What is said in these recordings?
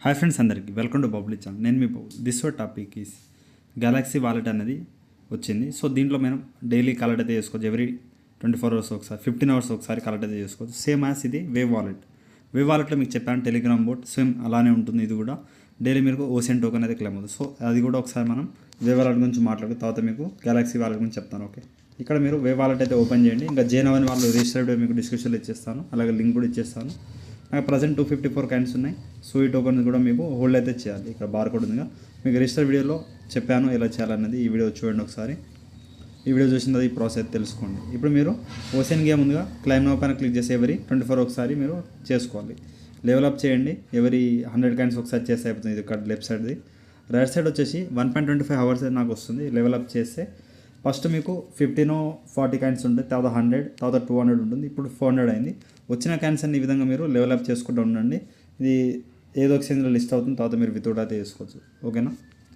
Hi friends, అందరికీ welcome to Babli channel. నేను me this topic is Galaxy wallet అనేది వచ్చింది. సో దీంట్లో మనం డైలీ కలెక్ట్ అయితే చేసుకోవచ్చు. ఎవ్రీ 24 అవర్స్ ఒకసారి, 15 అవర్స్ ఒకసారి కలెక్ట్ అయితే చేసుకోవచ్చు. సేమ్ యాజ్ ఇది వేవ్ వాలెట్. వేవ్ వాలెట్లో మీకు చెప్పాను టెలిగ్రామ్ బోట్ సేమ్ అలానే ఉంటుంది. ఇది కూడా డైలీ మీకు ఓసెన్ టోకెన్ అయితే క్లెయిమ్ అవుతుంది. సో అది కూడా ఒకసారి మనం వేవ్ వాలెట్ గురించి మాట్లాడుకున్న తర్వాత మీకు గెలాక్సీ వాలెట్ గురించి చెప్తాను. ఓకే, ఇక్కడ మీరు వేవ్ వాలెట్ అయితే ఓపెన్ చేయండి. ఇంకా జేనవని వాళ్ళు రిజిస్టర్డ్ మీకు డిస్క్రిప్షన్లో ఇచ్చేస్తాను, అలాగే లింక్ కూడా ఇచ్చేస్తాను. నాకు ప్రజెంట్ 254 కాయిన్స్ ఉన్నాయి. సో ఈ టోకెన్ కూడా మీకు హోల్డ్ అయితే చేయాలి. ఇక్కడ బార్ కోడ్ ఉందిగా, మీకు రిజిస్టర్ వీడియోలో చెప్పాను ఎలా చేయాలన్నది. ఈ వీడియో చూడండి ఒకసారి. ఈ వీడియో చూసిన తర్వాత ఈ ప్రాసెస్ తెలుసుకోండి. ఇప్పుడు మీరు ఓసెన్ గేమ్ ఉందిగా, క్లైమ్ నౌ పైన క్లిక్ చేసి ఎవరీ 24 ఒకసారి మీరు చేసుకోవాలి. లెవెల్ అప్ చేయండి. ఎవరీ 100 కాయిన్స్ ఒకసారి చేస్తే అయిపోతుంది. ఇది ఇక్కడ లెఫ్ట్ సైడ్ది. రైట్ సైడ్ వచ్చేసి 1.25 అవర్స్ నాకు వస్తుంది. లెవెల్ అప్ చేస్తే ఫస్ట్ మీకు 15-40 కాయిన్స్ ఉంటుంది, తర్వాత 100, తర్వాత 200 ఉంటుంది. ఇప్పుడు 400 అయింది. వచ్చిన కాయిన్స్ అన్ని ఈ విధంగా మీరు లెవెల్ అప్ చేసుకుంటూ ఉండండి. ఇది ఏదో ఎక్స్చేంజ్లో లిస్ట్ అవుతుంది, తర్వాత మీరు వితౌట్ అయితే చేసుకోవచ్చు. ఓకేనా,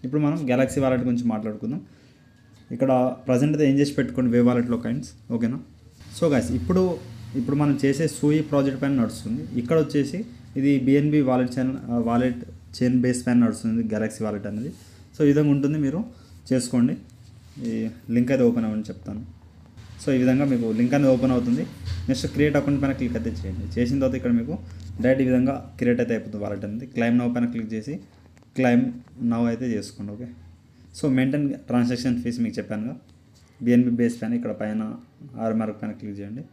ఇప్పుడు మనం గెలాక్సీ వాలెట్ గురించి మాట్లాడుకుందాం. ఇక్కడ ప్రజెంట్ అయితే ఏం చేసి పెట్టుకోండి వేవ్ వాలెట్లో కాయిన్స్. ఓకేనా, సో గైస్ ఇప్పుడు మనం చేసే సూయి ప్రాజెక్ట్ పైన నడుస్తుంది. ఇక్కడ వచ్చేసి ఇది బిఎన్బి వాలెట్ చైన్ బేస్ పైన నడుస్తుంది గెలాక్సీ వాలెట్ అనేది. సో ఈ విధంగా ఉంటుంది, మీరు చేసుకోండి. ఈ లింక్ అయితే ఓపెన్ అవ్వని చెప్తాను. సో ఈ విధంగా మీకు లింక్ అనేది ఓపెన్ అవుతుంది. నెక్స్ట్ క్రియేట్ అకౌంట్ పైన క్లిక్ అయితే చేయండి. చేసిన తర్వాత ఇక్కడ మీకు డైరెక్ట్ ఈ విధంగా క్రియేట్ అయితే అయిపోతుంది వాలెట్ అనేది. క్లైమ్ నౌ పైన క్లిక్ చేసి క్లైమ్ నౌ అయితే చేసుకోండి. Okay, so maintain transaction fees మీకు చెప్పానుగా బిఎన్బి బేస్ పైన, ఇక్కడ పైన ఆర్ మార్క్ పైన క్లిక్ చేయండి.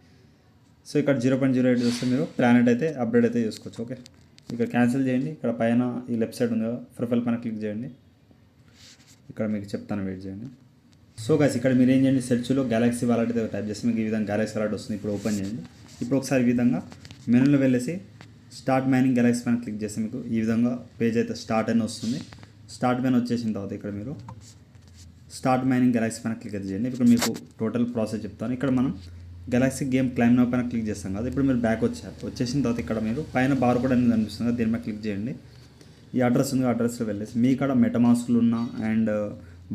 సో ఇక్కడ 0.08 వస్తే మీరు ప్లానెట్ అయితే అప్డేట్ అయితే చేసుకోవచ్చు. ఓకే, ఇక్కడ క్యాన్సిల్ చేయండి. ఇక్కడ పైన ఈ లెఫ్ట్ సైడ్ ఉంది కదా, ప్రొఫైల్ పైన క్లిక్ చేయండి. ఇక్కడ మీకు చెప్తాను, వెయిట్ చేయండి. సో గైస్ ఇక్కడ మీరు ఏం చేయండి, సెర్చ్లో గెలాక్సీ వాలెట్ అయితే టైప్ చేస్తే మీకు ఈ విధంగా గెలాక్సీ వాలెట్ వస్తుంది. ఇప్పుడు ఓపెన్ చేయండి. ఇప్పుడు ఒకసారి ఈ విధంగా మెనూలో వెళ్ళేసి స్టార్ట్ మైనింగ్ గెలాక్సీ పైన క్లిక్ చేస్తే మీకు ఈ విధంగా పేజ్ అయితే స్టార్ట్ అని వస్తుంది. స్టార్ట్ పైన వచ్చేసిన తర్వాత ఇక్కడ మీరు స్టార్ట్ మైనింగ్ గెలాక్సీ పైన క్లిక్ అయితే చేయండి. ఇప్పుడు మీకు టోటల్ ప్రాసెస్ చెప్తాను. ఇక్కడ మనం గెలాక్సీ గేమ్ క్లైమ్ నౌ పైన క్లిక్ చేస్తాం కదా. ఇప్పుడు మీరు బ్యాక్ వచ్చేసిన తర్వాత ఇక్కడ మీరు పైన బార్ కోడ్ అనేది కనిపిస్తుంది కదా, దీని మీద క్లిక్ చేయండి. ఈ అడ్రస్ ఉంది, అడ్రస్లో వెళ్ళేసి మీ కాడ మెటమాస్క్లు ఉన్న అండ్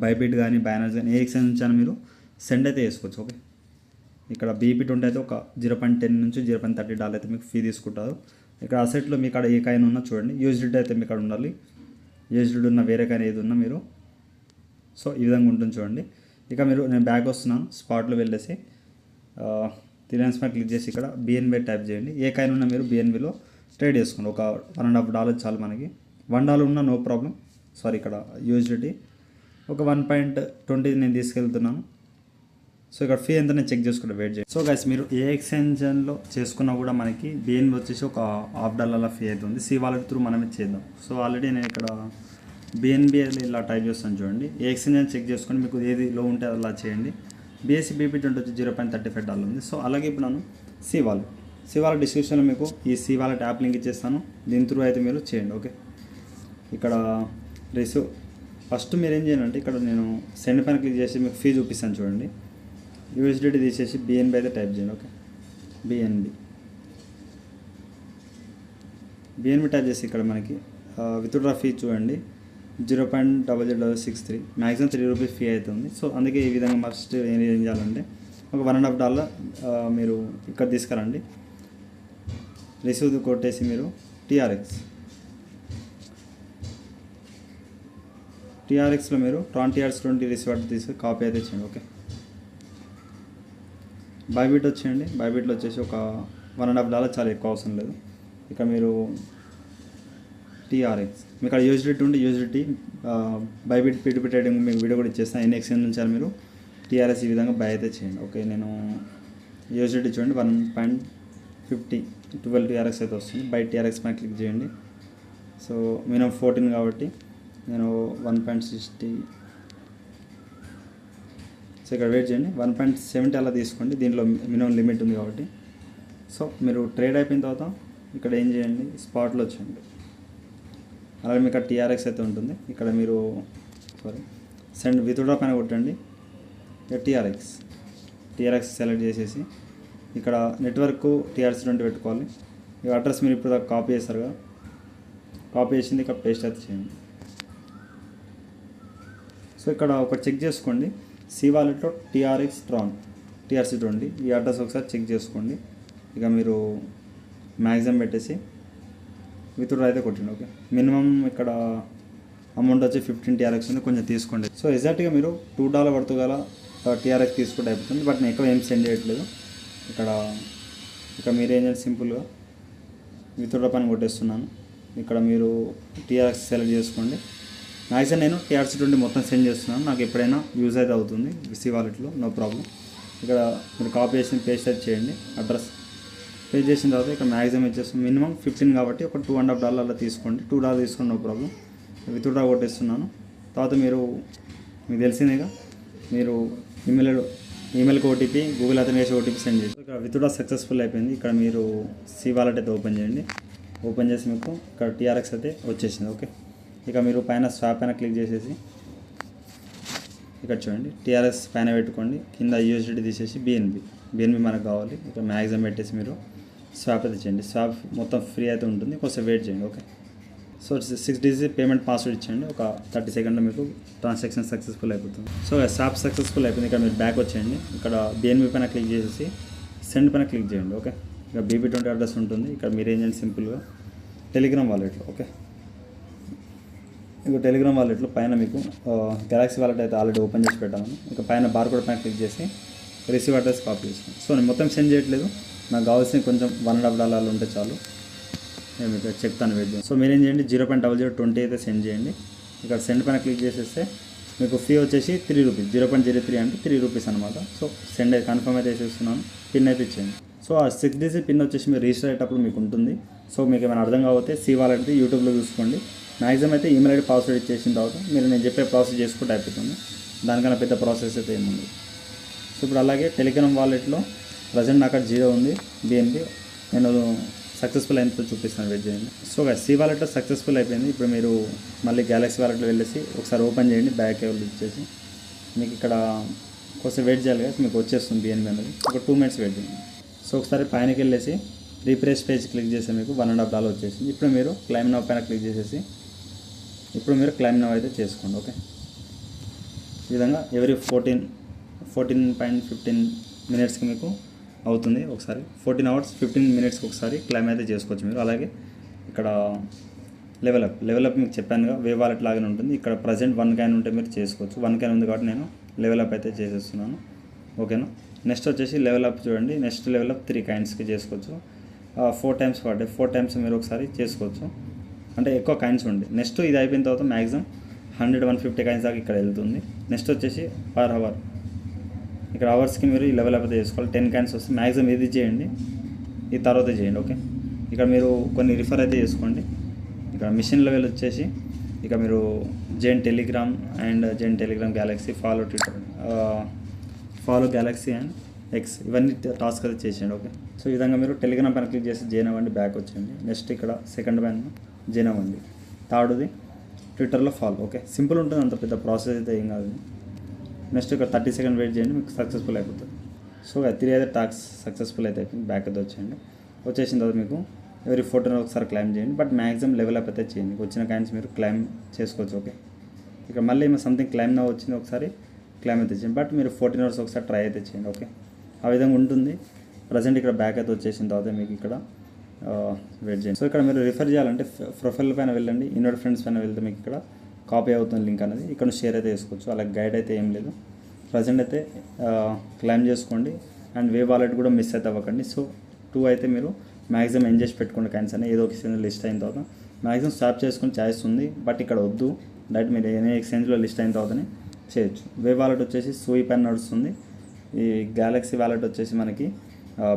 బైబిట్ కానీ బైనాన్స్ కానీ ఏ ఎక్స్చేంజ్ నుంచి అని మీరు సెండ్ అయితే చేసుకోవచ్చు. ఓకే, ఇక్కడ బీపీట్ ఉంటే అయితే ఒక 0.10 నుంచి $0.30 అయితే మీకు ఫీ తీసుకుంటారు. ఇక్కడ అసెట్లో మీ కాడ ఏ కాయిన్ ఉన్నా చూడండి. యూఎస్డిటీ అయితే మీ కాడ ఉండాలి. యూఎస్డిటీ ఉన్న వేరే కాయిన్ ఏది ఉన్నా మీరు, సో ఈ విధంగా ఉంటుంది చూడండి. ఇక నేను బ్యాక్ వస్తున్నాను. స్పాట్లో వెళ్ళేసి తిరియాన్స్ పైన క్లిక్ చేసి ఇక్కడ బిఎన్బి టైప్ చేయండి. ఏ కాయిన్ ఉన్నా మీరు బిఎన్బిలో ట్రేడ్ చేసుకోండి. ఒక $1.5 చాలు మనకి. $1 ఉన్నా నో ప్రాబ్లం. సారీ, ఇక్కడ యూఎస్డిటీ ఒక 1.20 నేను తీసుకెళ్తున్నాను. సో ఇక్కడ ఫీ ఎంత నేను చెక్ చేసుకుంటే వెయిట్ చేయండి. సో గైస్ మీరు ఏ ఎక్స్చేంజ్లో చేసుకున్నా కూడా మనకి బిఎన్బి వచ్చేసి ఒక $1.5 ఫీ అవుతుంది. సి వాలెట్ త్రూ మనమే చేద్దాం. సో ఆల్రెడీ నేను ఇక్కడ బిఎన్బి ఇలా టైప్ చేస్తాను చూడండి. ఏ ఎక్స్చేంజ్ అని చెక్ చేసుకొని మీకు ఏది లో ఉంటే అలా చేయండి. బిఎస్సి బీపీటీ వచ్చి $0.35 ఉంది. సో అలాగే ఇప్పుడు నేను సి వాలెట్ డిస్క్రిప్షన్లో మీకు ఈ సి వాలెట్ యాప్ లింక్ ఇచ్చేస్తాను. దీని త్రూ అయితే మీరు చేయండి. ఓకే, ఇక్కడ ఫస్ట్ మీరు ఏం చేయండి అంటే ఇక్కడ నేను సెండ్ పైన క్లిక్ చేసి మీకు ఫీ చూపిస్తాను చూడండి. యూఎస్డిటీ తీసేసి బిఎన్బి అయితే టైప్ చేయండి. ఓకే, బిఎన్బి టైప్ చేసి ఇక్కడ మనకి విత్డ్రా ఫీ చూడండి 0.0063, మ్యాక్సిమం ₹3 ఫీ అవుతుంది. సో అందుకే ఈ విధంగా ఫస్ట్ ఏం చేయాలంటే ఒక $1.5 మీరు ఇక్కడ తీసుకురండి. రిసీవ్ కొట్టేసి మీరు టీఆర్ఎక్స్లో మీరు TRS20 రిసీవర్ తీసుకొని కాపీ అయితే చేయండి. ఓకే, బైబిట్ వచ్చేయండి. బైబిట్లో వచ్చేసి ఒక $1.5 చాలా ఎక్కువ అవసరం లేదు. ఇక మీరు టీఆర్ఎక్స్ మీకు అక్కడ యూఎస్డిటీ ఉంటే యూఎస్డిటీ బైబిట్ పీటీపీ ట్రేడింగ్ మీకు వీడియో కూడా ఇచ్చేస్తాను. ఎన్ని ఎక్స్చేంజ్ నుంచి మీరు టీఆర్ఎస్ ఈ విధంగా బై అయితే చేయండి. ఓకే, నేను యూఎస్డిటీ చూడండి 1.50 12 టీఆర్ఎక్స్ అయితే వస్తుంది. బై టీఆర్ఎక్స్ పైన క్లిక్ చేయండి. సో మినిమం 14 కాబట్టి నేను 1.60. సో ఇక్కడ వెయిట్ చేయండి. 1.70 అలా తీసుకోండి. దీంట్లో మినిమం లిమిట్ ఉంది కాబట్టి. సో మీరు ట్రేడ్ అయిపోయిన తర్వాత ఇక్కడ ఏం చేయండి, స్పాట్లో వచ్చేయండి. అలాగే మీకు ఇక్కడ టీఆర్ఎక్స్ అయితే ఉంటుంది. ఇక్కడ మీరు సెండ్ విత్డ్రా పైన కొట్టండి. ఇక టీఆర్ఎక్స్ సెలెక్ట్ చేసేసి ఇక్కడ నెట్వర్క్ TRS20 పెట్టుకోవాలి. ఇక అడ్రస్ మీరు ఇప్పుడు కాపీ చేస్తారు కదా, కాపీ చేసింది ఇక్కడ పేస్ట్ అయితే చేయండి. సో ఇక్కడ ఒకటి చెక్ చేసుకోండి, సి వాలెట్లో TRC20 ఈ అడ్రస్ ఒకసారి చెక్ చేసుకోండి. ఇక మీరు మ్యాక్సిమం పెట్టేసి విత్డ్రా అయితే కొట్టండి. ఓకే, మినిమం ఇక్కడ అమౌంట్ వచ్చి 15 TRX ఉంది, కొంచెం తీసుకోండి. సో ఎగ్జాక్ట్గా మీరు $2 పడుతూ గల TRX తీసుకుంటే అయిపోతుంది. బట్ నేను ఎక్కువ ఏం సెండ్ చేయట్లేదు. ఇక్కడ మీరు ఏం చేయాలి, సింపుల్గా విత్డ్రా పైన కొట్టేస్తున్నాను. ఇక్కడ మీరు TRX సెలెక్ట్ చేసుకోండి. మ్యాక్సిమం నేను TRC20 మొత్తం సెండ్ చేస్తున్నాను. నాకు ఎప్పుడైనా యూజ్ అయితే అవుతుంది విసి వాలెట్లో, నో ప్రాబ్లం. ఇక్కడ మీరు కాపీ చేసి పేస్ట్ అయితే చేయండి, అడ్రస్ పేస్ట్ చేసిన తర్వాత ఇక్కడ మ్యాక్సిమం ఇచ్చేస్తాం. మినిమం 15 కాబట్టి ఒక $2.5 అలా తీసుకోండి. $2 తీసుకోండి, నో ప్రాబ్లం. విత్డ్రా కొట్టేస్తున్నాను. తర్వాత మీకు తెలిసిందేగా, మీరు ఈమెయిల్కి OTP, Google authentication OTP send చేసి ఇక్కడ విత్డ్రా సక్సెస్ఫుల్ అయిపోయింది. ఇక్కడ మీరు సి వాలెట్ అయితే ఓపెన్ చేయండి. ఓపెన్ చేసి మీకు ఇక్కడ TRX అయితే వచ్చేసింది. ఓకే, ఇక మీరు పైన స్వాప్ పైన క్లిక్ చేసేసి ఇక్కడ చూడండి, TRX పైన పెట్టుకోండి. కింద USDT తీసేసి BNB మనకు కావాలి. ఇక్కడ మ్యాక్సిమం పెట్టేసి మీరు స్వాప్ అయితే చేయండి. స్వాప్ మొత్తం ఫ్రీ అయితే ఉంటుంది, కొంచెం వెయిట్ చేయండి. Okay, so 6 digit payment password ఇచ్చేయండి. ఒక 30 సెకండ్లో మీకు ట్రాన్సాక్షన్ సక్సెస్ఫుల్ అయిపోతుంది. సో స్వాప్ సక్సెస్ఫుల్ అయిపోయింది. ఇక్కడ మీరు బ్యాక్ వచ్చేయండి. ఇక్కడ BNB పైన క్లిక్ చేసేసి సెండ్ పైన క్లిక్ చేయండి. ఓకే, ఇక BB20 అడ్రస్ ఉంటుంది. ఇక్కడ మీరు ఏం చేయండి, సింపుల్గా టెలిగ్రామ్ వాలెట్లో. ఓకే, ఇక టెలిగ్రామ్ వాలెట్లో పైన మీకు గెలాక్సీ వాలెట్ అయితే ఆల్రెడీ ఓపెన్ చేసి పెట్టాను. ఇక పైన బార్కోడ్ పైన క్లిక్ చేసి రిసీవ్ అడ్రస్ కాపీ చేస్తాను. సో నేను మొత్తం సెండ్ చేయట్లేదు, నాకు కావాల్సిన కొంచెం $1.5 ఉంటే చాలు. నేను మీకు చెప్తాను, వెయిట్ చేయండి. సో మీరేం చేయండి, 0.0020 అయితే సెండ్ చేయండి. ఇక్కడ సెండ్ పైన క్లిక్ చేసేస్తే మీకు ఫీ వచ్చేసి ₹3, 0.03 అంటే ₹3 అనమాట. సో సెండ్ అయితే కన్ఫర్మ్ అయితే వేసేస్తున్నాను. పిన్ అయితే ఇచ్చేయండి. సో ఆ 6 digit పిన్ వచ్చేసి మీరు రిజిస్టర్ అయ్యేటప్పుడు మీకు ఉంటుంది. సో మీకు ఏమైనా అర్థం కాకపోతే సి వాలెట్ యూట్యూబ్లో చూసుకోండి. మ్యాక్సిమం అయితే ఈమెయిల్ ఐడి పాస్వర్డ్ ఇచ్చేసిన తర్వాత మీరు నేను చెప్పే ప్రాసెస్ చేసుకుంటే అయిపోతుంది. దానికన్నా పెద్ద ప్రాసెస్ అయితే ఏముంది. సో ఇప్పుడు అలాగే టెలిగ్రామ్ వాలెట్లో ప్రజెంట్ నాకు 0 ఉంది BNB. నేను సక్సెస్ఫుల్ అయినతో చూపిస్తాను, వెయిట్ చేయండి. సో సి వాలెట్లో సక్సెస్ఫుల్ అయిపోయింది. ఇప్పుడు మీరు మళ్ళీ గెలాక్సీ వాలెట్లో వెళ్ళేసి ఒకసారి ఓపెన్ చేయండి, బ్యాక్ ఇచ్చేసి మీకు ఇక్కడ కొంచెం వెయిట్ చేయాలి కదా, మీకు వచ్చేస్తుంది BNB అనేది. ఒక 2 minutes వెయిట్ చేయండి. సో ఒకసారి పైనకి వెళ్ళేసి రీఫ్రెష్ పేజ్ క్లిక్ చేస్తే మీకు $1.5 వచ్చేసింది. ఇప్పుడు మీరు క్లైమ్ నౌ పైన క్లిక్ చేసేసి ఇప్పుడు మీరు క్లైమ్ నౌ అయితే చేసుకోండి. ఓకే, ఈ విధంగా ఎవరీ 14.15 minutesకి మీకు అవుతుంది. ఒకసారి 14 hours 15 minutesకి ఒకసారి క్లైమ్ అయితే చేసుకోవచ్చు మీరు. అలాగే ఇక్కడ లెవెల్ అప్ మీకు చెప్పానుగా, వే వాలెట్ లాగానే ఉంటుంది. ఇక్కడ ప్రజెంట్ 1 కాయిన్ ఉంటే మీరు చేసుకోవచ్చు. 1 కాయిన్ ఉంది కాబట్టి నేను లెవెల్ అప్ అయితే చేసేస్తున్నాను. ఓకేనా, నెక్స్ట్ వచ్చేసి లెవెల్ అప్ చూడండి. నెక్స్ట్ లెవెల్ అప్ 3 కాయిన్స్కి చేసుకోవచ్చు. 4 times పర్ డే, 4 times మీరు ఒకసారి చేసుకోవచ్చు. అంటే ఎక్కువ కాయిన్స్ ఉండి నెక్స్ట్ ఇది అయిపోయిన తర్వాత మ్యాక్సిమం 100-150 కాయిన్స్ దాకా ఇక్కడ వెళ్తుంది. నెక్స్ట్ వచ్చేసి పర్ అవర్, ఇక్కడ అవర్స్కి మీరు ఈ లెవెల్ అప్ చేసుకోవాలి. 10 కాయిన్స్ వస్తే మ్యాక్సిమం ఇది చేయండి, ఈ తర్వాత చేయండి. ఓకే, ఇక్కడ మీరు కొన్ని రిఫర్ అయితే చేసుకోండి. ఇక్కడ మిషన్ లెవెల్ వచ్చేసి ఇక మీరు Jain Telegram and Jain Telegram Galaxy, follow Twitter, follow Galaxy and X, ఇవన్నీ టాస్క్ అయితే చేసేయండి. ఓకే, సో ఈ విధంగా మీరు టెలిగ్రామ్ పైన క్లిక్ చేసి జాయిన్ అవ్వండి, బ్యాక్ వచ్చేయండి. నెక్స్ట్ ఇక్కడ సెకండ్ పైన జాయిన్ అవ్వండి. థర్డ్ది ట్విట్టర్లో ఫాలో. ఓకే, సింపుల్ ఉంటుంది, అంత పెద్ద ప్రాసెస్ అయితే ఏం కాదు. నెక్స్ట్ ఇక్కడ 30 seconds వెయిట్ చేయండి, మీకు సక్సెస్ఫుల్ అయిపోతుంది. సో 3 అయితే టాస్క్ సక్సెస్ఫుల్ అయితే అయిపోయింది. బ్యాక్ అయితే వచ్చేయండి. వచ్చేసిన తర్వాత మీకు ఎవరీ 14 ఒకసారి క్లైమ్ చేయండి. బట్ మ్యాక్సిమం లెవెల్ అప్ అయితే చేయండి. వచ్చిన కాయిన్స్ మీరు క్లైమ్ చేసుకోవచ్చు. ఓకే, ఇక్కడ మళ్ళీ ఏమో సంథింగ్ క్లైమ్ నా వచ్చింది, ఒకసారి క్లైమ్ అయితే చేయండి. బట్ మీరు 14 hours ఒకసారి ట్రై అయితే చేయండి. ఓకే, ఆ విధంగా ఉంటుంది. ప్రజెంట్ ఇక్కడ బ్యాక్ అయితే వచ్చేసిన తర్వాత మీకు ఇక్కడ వెయిట్ చేయండి. సో ఇక్కడ మీరు రిఫర్ చేయాలంటే ప్రొఫైల్ పైన వెళ్ళండి, ఇన్వైట్ ఫ్రెండ్స్ పైన వెళ్తే మీకు ఇక్కడ కాపీ అవుతుంది లింక్ అనేది. ఇక్కడ షేర్ అయితే చేసుకోవచ్చు. అలాగే గైడ్ అయితే ఏం లేదు. ప్రజెంట్ అయితే క్లైమ్ చేసుకోండి అండ్ వే వాలెట్ కూడా మిస్ అయితే అవ్వకండి. సో 2 అయితే మీరు మ్యాక్సిమం ఎంజాయ్ చేసి పెట్టుకోండి. కాయిన్స్ అని ఏదో ఒక ఎక్స్చేంజ్ లిస్ట్ అయిన తర్వాత మ్యాక్సిమం స్వాప్ చేసుకుని ఛాయిస్ ఉంది. బట్ ఇక్కడ వద్దు, డైరెక్ట్ మీరు ఏ ఎక్స్చేంజ్లో లిస్ట్ అయిన తర్వాతనే చేయొచ్చు. వే వాలెట్ వచ్చేసి సూయి పైన నడుస్తుంది. ఈ గ్యాలక్సీ వాలెట్ వచ్చేసి మనకి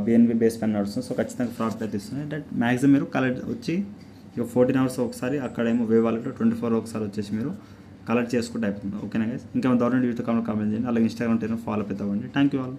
BNB బేస్ పైన నడుస్తుంది. సో ఖచ్చితంగా ప్రాఫిట్ అయితే ఇస్తుంది. డైరెక్ట్ మ్యాక్సిమం మీరు కలెక్ట్ వచ్చి ఇక 14 hours ఒకసారి, అక్కడేమో వే వాలెట్లో 24 ఒకసారి వచ్చేసి మీరు కలెక్ట్ చేసుకుంటే అయిపోతుంది. ఓకేనా గైస్, ఇంకా గవర్నమెంట్ యూట్యూబ్ కామెంట్ చేయండి. అలాగే ఇన్స్టాగ్రామ్ ఫాలో అవుతామండి. Thank you all.